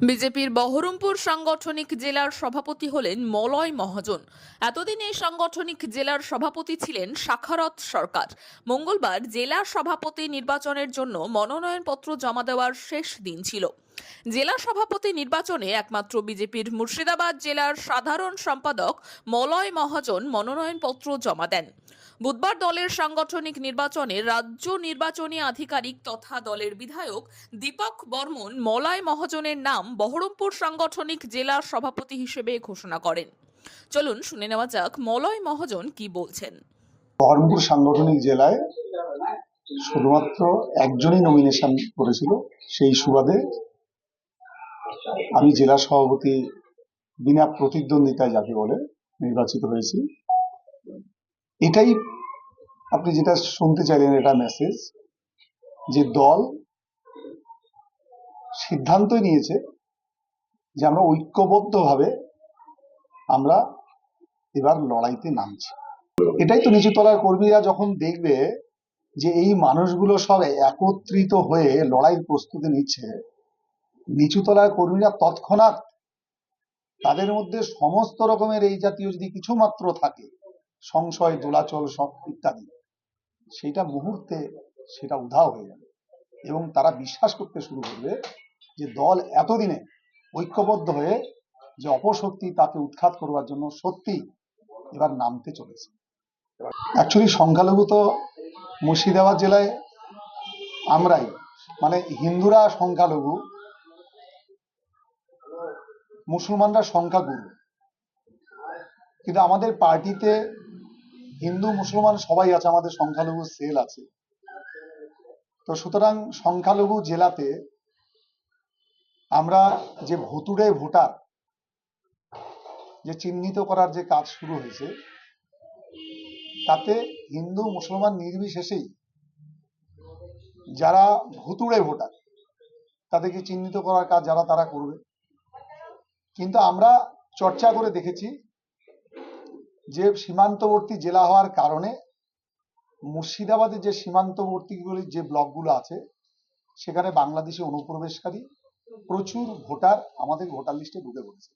বিজেপির বহরমপুর সাংগঠনিক জেলার সভাপতি হলেন মলয় মহাজন। এতদিন এই সাংগঠনিক জেলার সভাপতি ছিলেন শাখারত সরকার। মঙ্গলবার জেলা সভাপতি নির্বাচনের জন্য মনোনয়নপত্র জমা দেওয়ার শেষ দিন ছিল। জেলা সভাপতি নির্বাচনে একমাত্র বিজেপির মুর্শিদাবাদ জেলার সাধারণ সম্পাদক মলয় মহাজন মনোনয়নপত্র জমা দেন। বুধবার দলের সাংগঠনিক নির্বাচনে রাজ্য নির্বাচনী আধিকারিক তথা দলের বিধায়ক দীপক বর্মন মলয় মহাজনের নাম বহরমপুর সাংগঠনিক জেলার সভাপতি হিসেবে ঘোষণা করেন। চলুন শুনে নেওয়া যাক মলয় মহাজন কি বলছেন। বহরমপুর সাংগঠনিক জেলায় শুধুমাত্র একজনই নমিনেশন করেছিল, সেই সুবাদে আমি জেলা সভাপতি বিনা প্রতিদ্বন্দ্বিতায় যাকে বলে নির্বাচিত হয়েছি। এটাই আপনি যেটা শুনতে চাইলেন, এটা মেসেজ যে দল সিদ্ধান্তই নিয়েছে যে আমরা ঐক্যবদ্ধভাবে আমরা এবার লড়াইতে নামছি। এটাই তো নিচু তলার কর্মীরা যখন দেখবে যে এই মানুষগুলো সব একত্রিত হয়ে লড়াইয়ের প্রস্তুতি নিচ্ছে, নিচু তলার কর্মীরা তৎক্ষণাৎ তাদের মধ্যে সমস্ত রকমের এই জাতীয় যদি কিছু মাত্র থাকে, সংশয়, দোলাচল সব ইত্যাদি, সেটা মুহূর্তে সেটা উধাও হয়ে যাবে এবং তারা বিশ্বাস করতে শুরু করবে যে দল এতদিনে ঐক্যবদ্ধ হয়ে যে অপশক্তি তাকে উৎখাত করবার জন্য সত্যি এবার নামতে চলেছে। অ্যাকচুয়ালি সংখ্যালঘু তো মুর্শিদাবাদ জেলায় আমরাই, মানে হিন্দুরা সংখ্যালঘু, মুসলমানরা সংখ্যাগুরু, কিন্তু আমাদের পার্টিতে হিন্দু মুসলমান সবাই আছে, আমাদের সংখ্যালঘু সেল আছে। তো সুতরাং সংখ্যালঘু জেলাতে আমরা যে ভুতুড়ে ভোটার যে চিহ্নিত করার যে কাজ শুরু হয়েছে, তাতে হিন্দু মুসলমান নির্বিশেষেই যারা ভুতুড়ে ভোটার তাদেরকে চিহ্নিত করার কাজ যারা তারা করবে। কিন্তু আমরা চর্চা করে দেখেছি যে সীমান্তবর্তী জেলা হওয়ার কারণে মুর্শিদাবাদের যে সীমান্তবর্তীগুলি যে ব্লকগুলো আছে, সেখানে বাংলাদেশি অনুপ্রবেশকারী প্রচুর ভোটার আমাদের ভোটার লিস্টে ঢুকে পড়েছে।